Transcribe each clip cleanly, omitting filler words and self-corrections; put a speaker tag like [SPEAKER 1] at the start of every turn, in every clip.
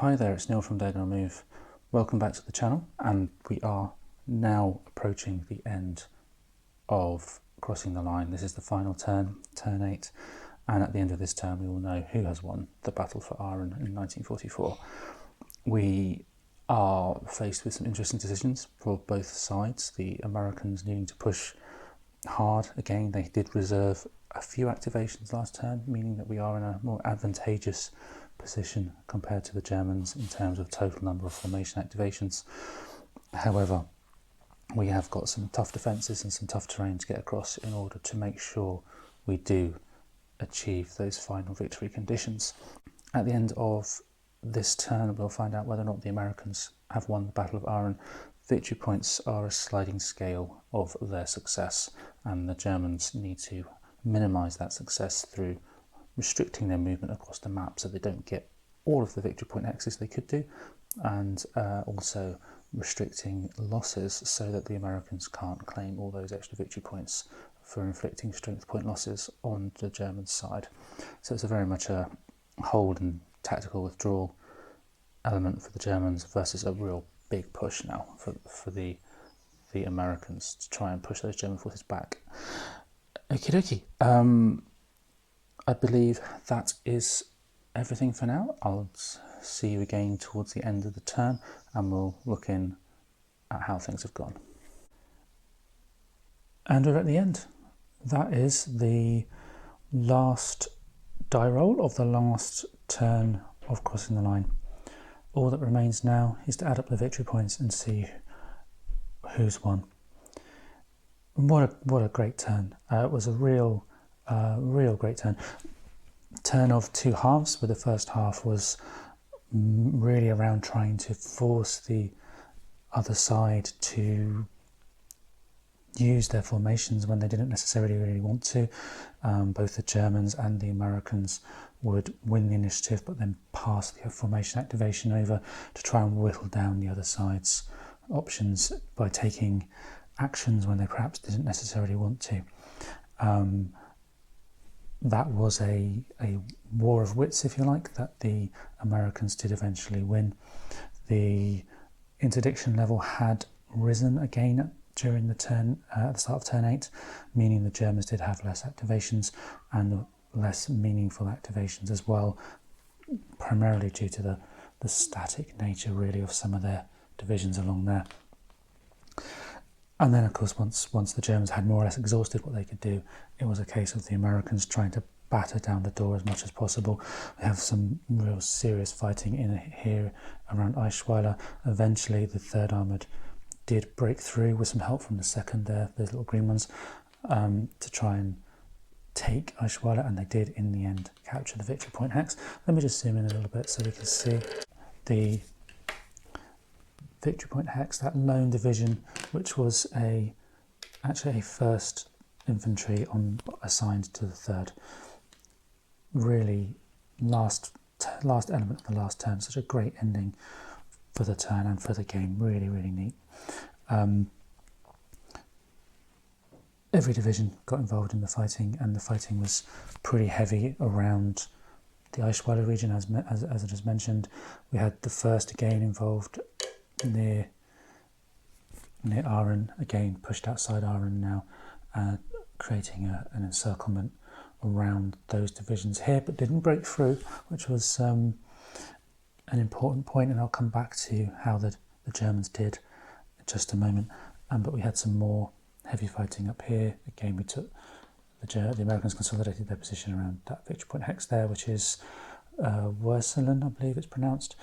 [SPEAKER 1] Hi there, it's Neil from They're Gonna Move. Welcome back to the channel, and we are now approaching the end of crossing the line. This is the final turn, turn 8, and at the end of this turn we will know who has won the battle for Aachen in 1944. We are faced with some interesting decisions for both sides. The Americans needing to push hard. Again, they did reserve a few activations last turn, meaning that we are in a more advantageous position compared to the Germans in terms of total number of formation activations. However, we have got some tough defences and some tough terrain to get across in order to make sure we do achieve those final victory conditions. At the end of this turn, we'll find out whether or not the Americans have won the Battle of Aachen. Victory points are a sliding scale of their success, and the Germans need to minimise that success through restricting their movement across the map so they don't get all of the victory point X's they could do, and also restricting losses so that the Americans can't claim all those extra victory points for inflicting strength point losses on the German side. So it's very much a hold and tactical withdrawal element for the Germans versus a real big push now for the Americans to try and push those German forces back. Okie dokie. I believe that is everything for now. I'll see you again towards the end of the turn and we'll look in at how things have gone. And we're at the end. That is the last die roll of the last turn of crossing the line. All that remains now is to add up the victory points and see who's won. What a great turn. It was a real great turn. Turn of two halves, where the first half was really around trying to force the other side to use their formations when they didn't necessarily really want to. Both the Germans and the Americans would win the initiative but then pass the formation activation over to try and whittle down the other side's options by taking actions when they perhaps didn't necessarily want to. That was a war of wits, if you like, that the Americans did eventually win. The interdiction level had risen again during the turn, at the start of turn 8, meaning the Germans did have less activations and less meaningful activations as well, primarily due to the static nature really of some of their divisions along there. And then, of course, once the Germans had more or less exhausted what they could do, it was a case of the Americans trying to batter down the door as much as possible. We have some real serious fighting in here around Eichweiler. Eventually, the 3rd Armoured did break through with some help from the 2nd there, those little green ones, to try and take Eichweiler, and they did, in the end, capture the victory point hex. Let me just zoom in a little bit so we can see the victory point hex, that lone division, which was actually a 1st infantry assigned to the 3rd. Really, last element of the last turn. Such a great ending for the turn and for the game. Really, really neat. Every division got involved in the fighting, and the fighting was pretty heavy around the Eichweiler region, as I just mentioned. We had the 1st again involved near Aachen, again pushed outside Aachen now, creating an encirclement around those divisions here, but didn't break through, which was an important point, and I'll come back to how the Germans did in just a moment. But we had some more heavy fighting up here. Again, we took the Americans consolidated their position around that victory point hex there, which is Werselen, I believe it's pronounced,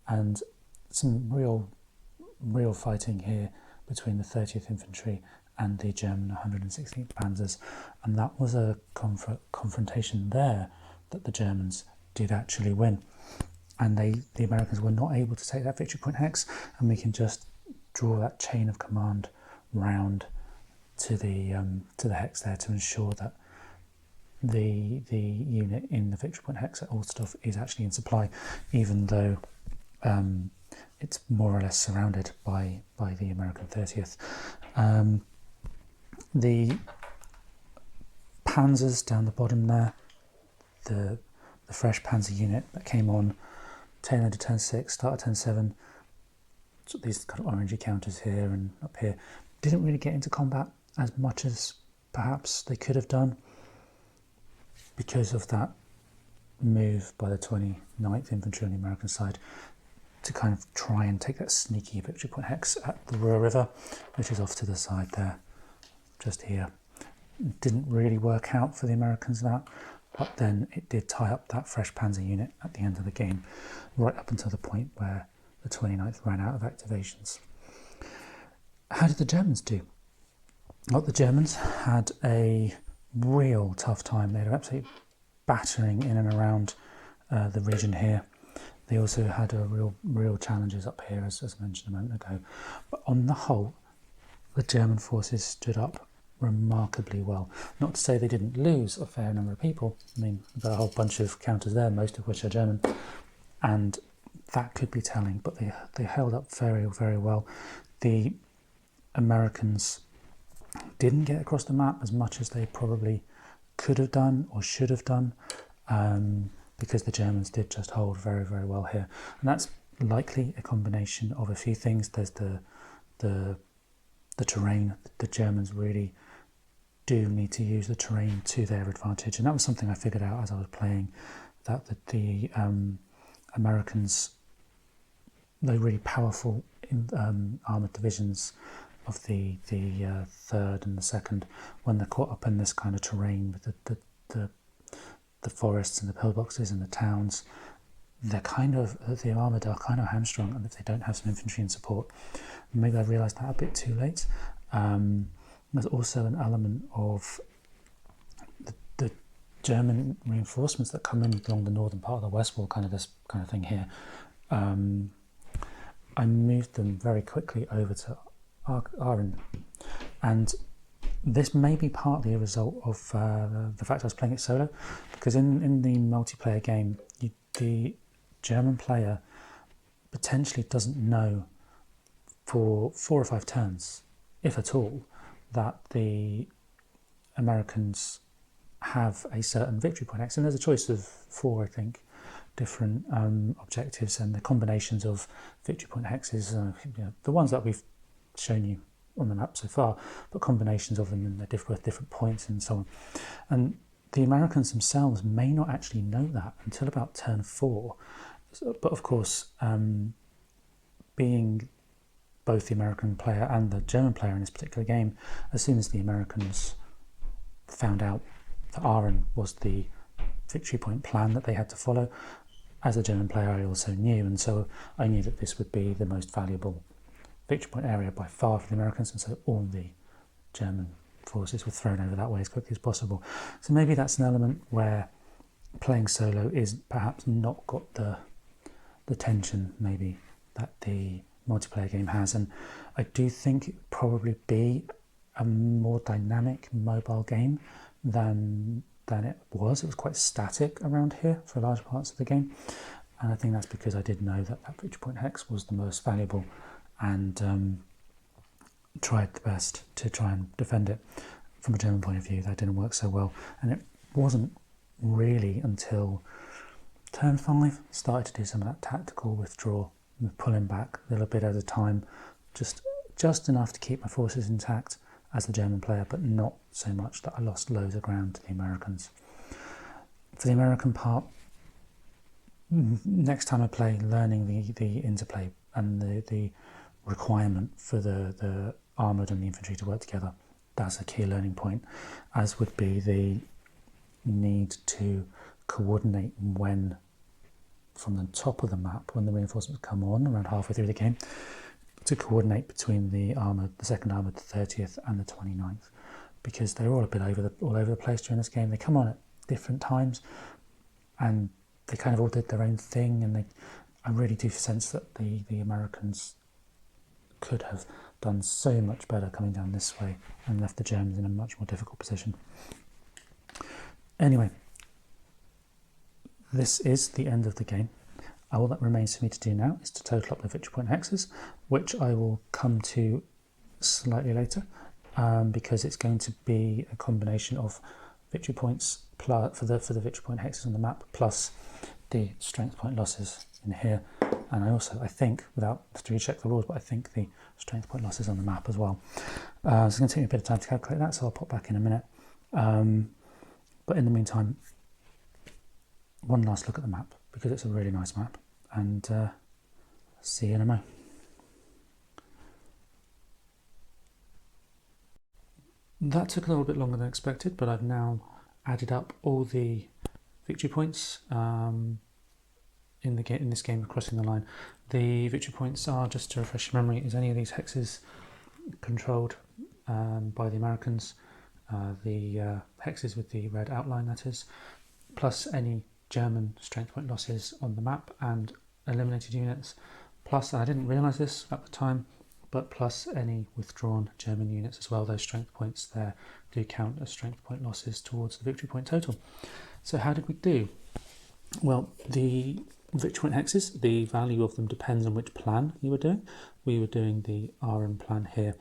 [SPEAKER 1] and some real fighting here between the 30th Infantry and the German 116th Panzers, and that was a confrontation there that the Germans did actually win, and the Americans were not able to take that victory point hex, and we can just draw that chain of command round to the hex there to ensure that the unit in the victory point hex at Ohlsdorf is actually in supply, even though it's more or less surrounded by the American 30th. The Panzers down the bottom there, the fresh Panzer unit that came on tail end of turn 6, start of turn 7, so these kind of orangey counters here and up here, didn't really get into combat as much as perhaps they could have done because of that move by the 29th Infantry on the American side to kind of try and take that sneaky victory point hex at the Ruhr River, which is off to the side there, just here. It didn't really work out for the Americans that, but then it did tie up that fresh panzer unit at the end of the game, right up until the point where the 29th ran out of activations. How did the Germans do? Well, the Germans had a real tough time. They were absolutely battering in and around the region here. They also had a real challenges up here, as I mentioned a moment ago. But on the whole, the German forces stood up remarkably well. Not to say they didn't lose a fair number of people. I mean, there are a whole bunch of counters there, most of which are German, and that could be telling, but they held up very, very well. The Americans didn't get across the map as much as they probably could have done or should have done, because the Germans did just hold very, very well here. And that's likely a combination of a few things. There's the terrain. The Germans really do need to use the terrain to their advantage, and that was something I figured out as I was playing, that the Americans, they're really powerful in armoured divisions of the third and the second, when they're caught up in this kind of terrain with the forests and the pillboxes and the towns, they're kind of, the armoured are kind of hamstrung, and if they don't have some infantry in support. Maybe I realised that a bit too late. There's also an element of the German reinforcements that come in along the northern part of the West Wall, kind of this kind of thing here. I moved them very quickly over to Aachen, and this may be partly a result of the fact I was playing it solo, because in the multiplayer game, the German player potentially doesn't know for 4 or 5 turns, if at all, that the Americans have a certain victory point X, and there's a choice of 4, I think, different objectives, and the combinations of victory point hexes, the ones that we've shown you on the map so far, but combinations of them, and they're worth different points and so on. And the Americans themselves may not actually know that until about turn 4. But of course, being both the American player and the German player in this particular game, as soon as the Americans found out that Aachen was the victory point plan that they had to follow, as a German player I also knew, and so I knew that this would be the most valuable victory point area by far for the Americans, and so all the German forces were thrown over that way as quickly as possible. So maybe that's an element where playing solo is perhaps not got the tension maybe that the multiplayer game has, and I do think it would probably be a more dynamic mobile game than it was. It was quite static around here for large parts of the game, and I think that's because I did know that victory point hex was the most valuable, and tried the best to try and defend it. From a German point of view, that didn't work so well, and it wasn't really until turn 5 started to do some of that tactical withdrawal, pulling back a little bit at a time, just enough to keep my forces intact as the German player, but not so much that I lost loads of ground to the Americans. For the American part, next time I play, learning the interplay and the requirement for the armoured and the infantry to work together, that's a key learning point, as would be the need to coordinate when, from the top of the map, when the reinforcements come on around halfway through the game, to coordinate between the second armoured, the 30th and the 29th, because they're all a bit all over the place during this game. They come on at different times, and they kind of all did their own thing, and I really do sense that the Americans could have done so much better coming down this way and left the Germans in a much more difficult position. Anyway, this is the end of the game. All that remains for me to do now is to total up the victory point hexes, which I will come to slightly later, because it's going to be a combination of victory points for the victory point hexes on the map, plus the strength point losses in here, and I think, without to recheck the rules, but I think the strength point losses on the map as well. So it's going to take me a bit of time to calculate that, so I'll pop back in a minute. But in the meantime, one last look at the map, because it's a really nice map, and see you in a mo. That took a little bit longer than expected, but I've now added up all the victory points in this game of Crossing the Line. The victory points are, just to refresh your memory, is any of these hexes controlled by the Americans, the hexes with the red outline, that is, plus any German strength point losses on the map and eliminated units, plus, and I didn't realise this at the time, but plus any withdrawn German units as well. Those strength points there do count as strength point losses towards the victory point total. So how did we do? Well, the victory point hexes, the value of them depends on which plan you were doing. We were doing the Aachen plan here,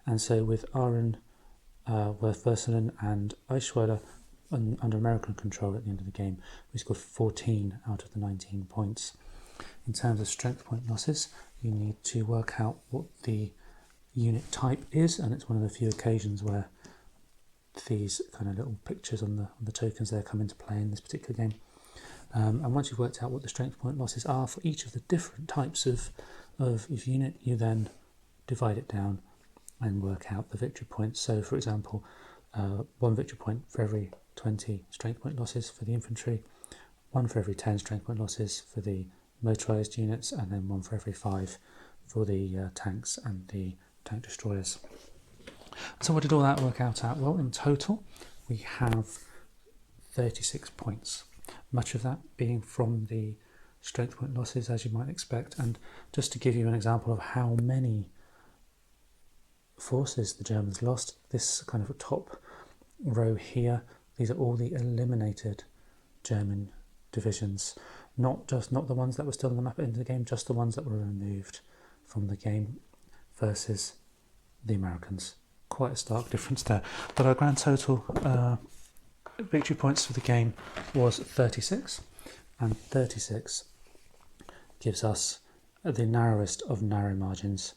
[SPEAKER 1] and so with Aachen, Wertherselen and Eichsweiler under American control at the end of the game, we scored 14 out of the 19 points. In terms of strength point losses, you need to work out what the unit type is, and it's one of the few occasions where these kind of little pictures on the tokens there come into play in this particular game. And once you've worked out what the strength point losses are for each of the different types of unit, you then divide it down and work out the victory points. So, for example, 1 victory point for every 20 strength point losses for the infantry, 1 for every 10 strength point losses for the motorised units, and then 1 for every 5 for the tanks and the tank destroyers. So what did all that work out at? Well, in total we have 36 points, much of that being from the strength point losses, as you might expect. And just to give you an example of how many forces the Germans lost, this kind of top row here, these are all the eliminated German divisions, not the ones that were still on the map at the end of the game, just the ones that were removed from the game versus the Americans. Quite a stark difference there. But our grand total victory points for the game was 36, and 36 gives us the narrowest of narrow margins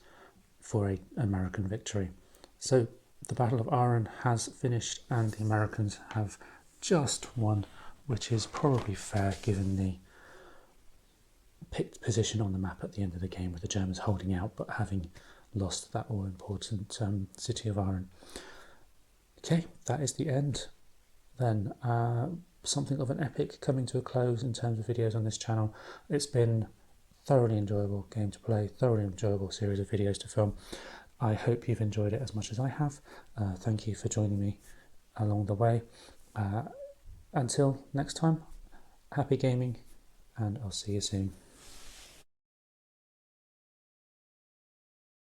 [SPEAKER 1] for an American victory. So the Battle of Aachen has finished and the Americans have just won, which is probably fair given the picked position on the map at the end of the game, with the Germans holding out but having lost that all-important city of Aachen. Okay, that is the end then. Something of an epic coming to a close in terms of videos on this channel. It's been thoroughly enjoyable game to play, thoroughly enjoyable series of videos to film. I hope you've enjoyed it as much as I have. Thank you for joining me along the way. Until next time, happy gaming, and I'll see you soon.